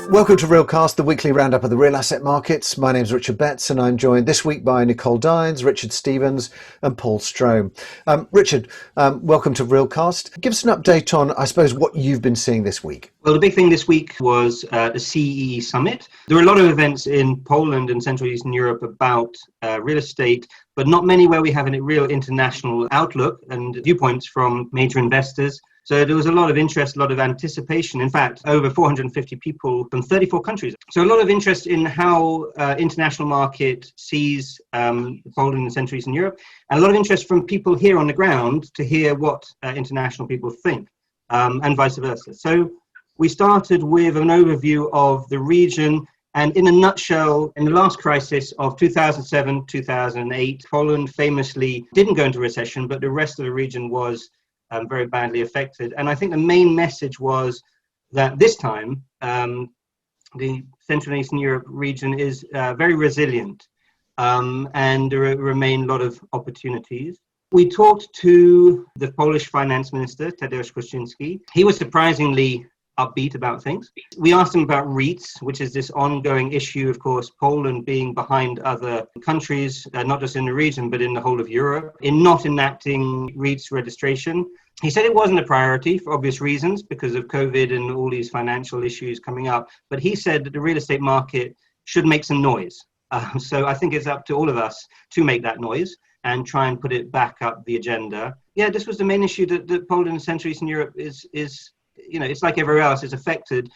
Welcome to Realcast, the weekly roundup of the real asset markets. My name's Richard Betts and I'm joined this week by Nicole Dines, Richard Stevens and Paul Strome. Richard, welcome to Realcast. Give us an update on, I suppose, what you've been seeing this week. Well, the big thing this week was the CEE summit. There were a lot of events in Poland and Central Eastern Europe about real estate, but not many where we have a real international outlook and viewpoints from major investors. So there was a lot of interest, a lot of anticipation. In fact, over 450 people from 34 countries. So a lot of interest in how international market sees Poland and Central Eastern Europe, and a lot of interest from people here on the ground to hear what international people think, and vice versa. So we started with an overview of the region. And in a nutshell, in the last crisis of 2007, 2008, Poland famously didn't go into recession, but the rest of the region was very badly affected. And I think the main message was that this time, the Central and Eastern Europe region is very resilient, and there remain a lot of opportunities. We talked to the Polish finance minister, Tadeusz Kościński. He was surprisingly upbeat about things. We asked him about REITs, which is this ongoing issue, of course, Poland being behind other countries, not just in the region, but in the whole of Europe, in not enacting REITs registration. He said it wasn't a priority for obvious reasons because of COVID and all these financial issues coming up. But he said that the real estate market should make some noise. So I think it's up to all of us to make that noise and try and put it back up the agenda. Yeah, this was the main issue that Poland and Central Eastern Europe is it's like everywhere else, is affected.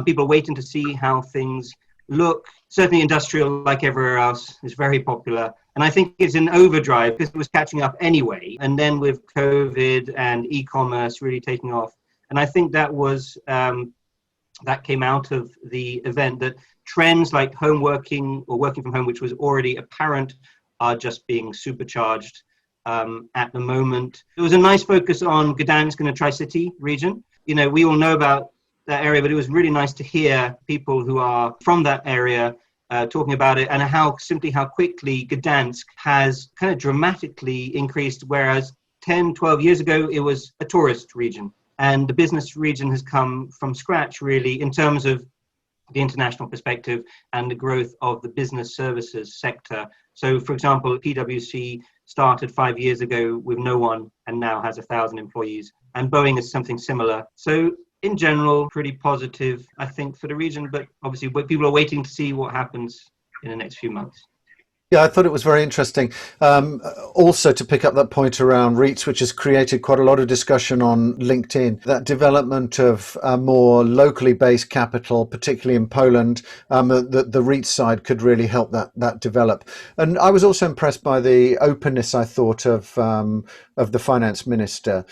People are waiting to see how things look. Certainly industrial, like everywhere else, is very popular. And I think it's in overdrive because it was catching up anyway. And then with COVID and e-commerce really taking off. And I think that was, that came out of the event, that trends like home working or working from home, which was already apparent, are just being supercharged at the moment. There was a nice focus on Gdansk and the Tri-City region. You know, we all know about that area, but it was really nice to hear people who are from that area talking about it and how quickly Gdansk has kind of dramatically increased, whereas 10, 12 years ago, it was a tourist region. And the business region has come from scratch, really, in terms of the international perspective and the growth of the business services sector. So, for example, PwC started 5 years ago with no one and now has 1,000 employees. And Boeing is something similar. So in general, pretty positive, I think, for the region. But obviously, people are waiting to see what happens in the next few months. Yeah, I thought it was very interesting. Also, to pick up that point around REITs, which has created quite a lot of discussion on LinkedIn, that development of more locally based capital, particularly in Poland, the REIT side could really help that develop. And I was also impressed by the openness, I thought, of the finance minister,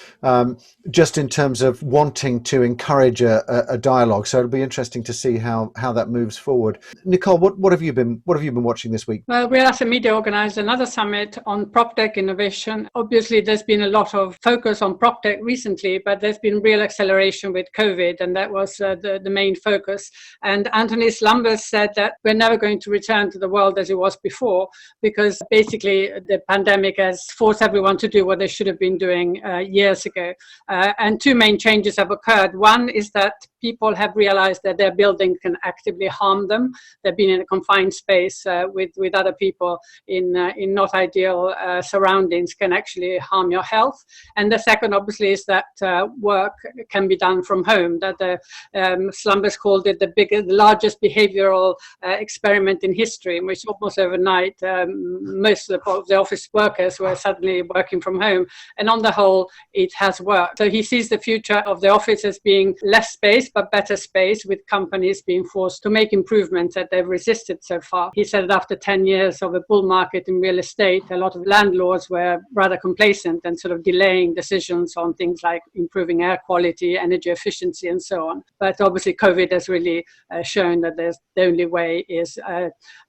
just in terms of wanting to encourage a dialogue. So it'll be interesting to see how that moves forward. Nicole, what have you been watching this week? Well, Real Asset Media organised another summit on Proptech innovation. Obviously, there's been a lot of focus on Proptech recently, but there's been real acceleration with COVID, and that was the main focus. And Anthony Slumbers said that we're never going to return to the world as it was before, because basically the pandemic has forced everyone to do what they should have been doing years ago. And two main changes have occurred. One is that people have realized that their building can actively harm them. They've been in a confined space with other people in not ideal surroundings can actually harm your health. And the second, obviously, is that work can be done from home. That the Slumbers called it the largest behavioral experiment in history, in which almost overnight most of the office workers were suddenly working from home. And on the whole, it has worked. So he sees the future of the office as being less space, but better space, with companies being forced to make improvements that they've resisted so far. He said that after 10 years of a bull market in real estate, a lot of landlords were rather complacent and sort of delaying decisions on things like improving air quality, energy efficiency, and so on. But obviously, COVID has really shown that the only way is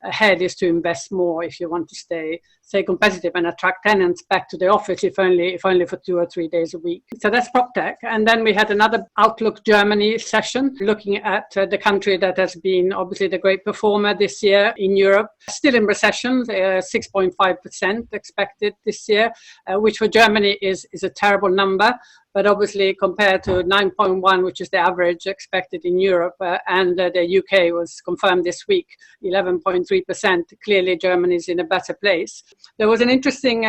ahead is to invest more if you want to stay competitive and attract tenants back to the office, if only for 2 or 3 days a week. So that's Proptech. And then we had another Outlook Germany session looking at the country that has been obviously the great performer this year in Europe, still in recession, 6.5% expected this year, which for Germany is a terrible number. but obviously compared to 9.1, which is the average expected in Europe, and the UK was confirmed this week, 11.3%. Clearly, Germany is in a better place. There was an interesting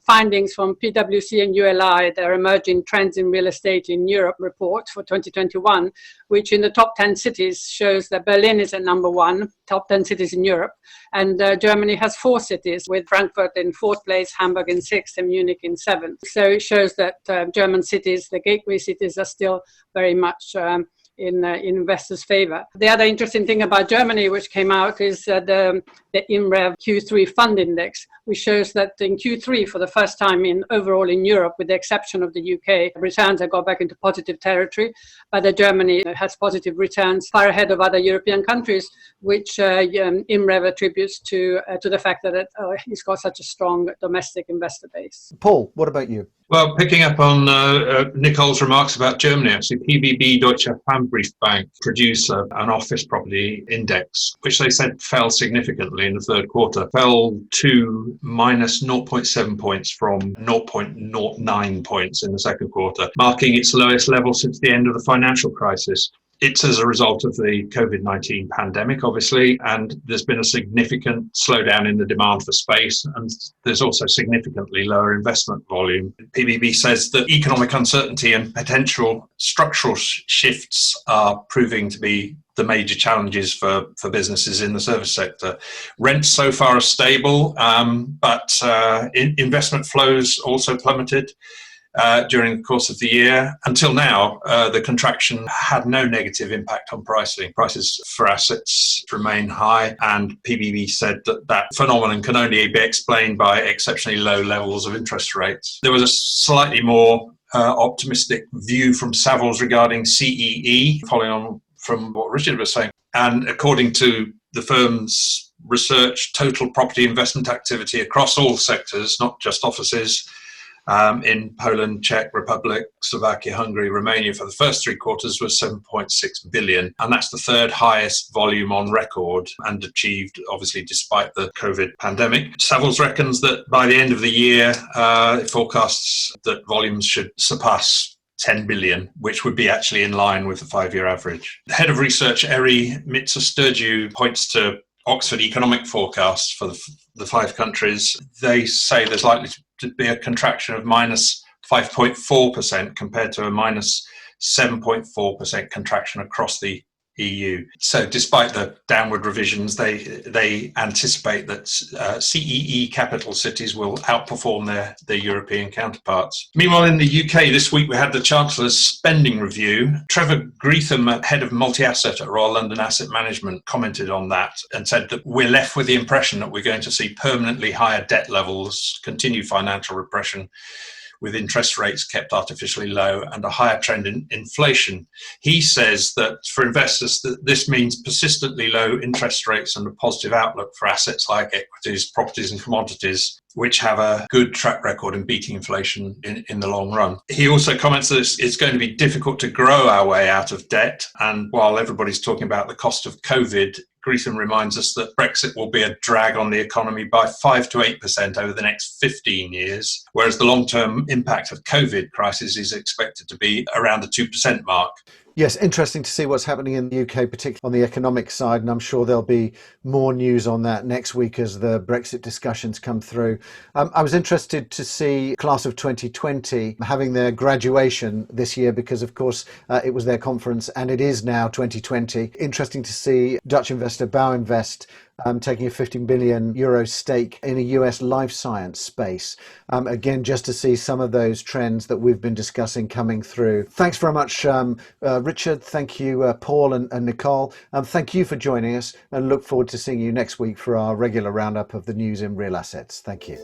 findings from PwC and ULI, their emerging trends in real estate in Europe report for 2021, which in the top 10 cities shows that Berlin is at number one, top 10 cities in Europe, and Germany has 4 cities, with Frankfurt in 4th place, Hamburg in 6th, and Munich in 7th. So it shows that German cities, the gateway cities, are still very much in investors' favor. The other interesting thing about Germany, which came out, is the IMREV Q3 fund index, which shows that in Q3, for the first time overall in Europe, with the exception of the UK, returns have got back into positive territory, but Germany has positive returns far ahead of other European countries, which IMREV attributes to the fact that it's got such a strong domestic investor base. Paul, what about you? Well, picking up on Nicole's remarks about Germany, actually, PBB Deutsche Pfandbrief Bank produced an office property index, which they said fell significantly in the third quarter, fell to minus 0.7 points from 0.09 points in the second quarter, marking its lowest level since the end of the financial crisis. It's as a result of the COVID-19 pandemic, obviously, and there's been a significant slowdown in the demand for space, and there's also significantly lower investment volume. PBB says that economic uncertainty and potential structural shifts are proving to be the major challenges for businesses in the service sector. Rents so far are stable, but investment flows also plummeted during the course of the year. Until now, the contraction had no negative impact on pricing. Prices for assets remain high, and PBB said that phenomenon can only be explained by exceptionally low levels of interest rates. There was a slightly more optimistic view from Savills regarding CEE, following on from what Richard was saying. And according to the firm's research, total property investment activity across all sectors, not just offices, in Poland, Czech Republic, Slovakia, Hungary, Romania for the first 3 quarters was 7.6 billion. And that's the third highest volume on record, and achieved obviously despite the COVID pandemic. Savills reckons that by the end of the year, it forecasts that volumes should surpass 10 billion, which would be actually in line with the 5-year average. The head of research, Eri Mitsa-Sturgiu, points to Oxford economic forecasts for the 5 countries. They say there's likely to be a contraction of minus 5.4% compared to a minus 7.4% contraction across the EU. So despite the downward revisions, they anticipate that CEE capital cities will outperform their European counterparts. Meanwhile, in the UK this week, we had the Chancellor's spending review. Trevor Greetham, head of multi-asset at Royal London Asset Management, commented on that and said that we're left with the impression that we're going to see permanently higher debt levels, continued financial repression, with interest rates kept artificially low, and a higher trend in inflation. He says that for investors, that this means persistently low interest rates and a positive outlook for assets like equities, properties and commodities, which have a good track record in beating inflation in the long run. He also comments that it's going to be difficult to grow our way out of debt. And while everybody's talking about the cost of COVID, Greetham reminds us that Brexit will be a drag on the economy by 5 to 8% over the next 15 years, whereas the long-term impact of COVID crisis is expected to be around the 2% mark. Yes, interesting to see what's happening in the UK, particularly on the economic side, and I'm sure there'll be more news on that next week as the Brexit discussions come through. I was interested to see class of 2020 having their graduation this year because, of course, it was their conference and it is now 2020. Interesting to see Dutch investor Bouwinvest taking a 15 billion euro stake in a US life science space. Again, just to see some of those trends that we've been discussing coming through. Thanks very much, Richard. Thank you, Paul and Nicole. Thank you for joining us, and look forward to seeing you next week for our regular roundup of the news in real assets. Thank you.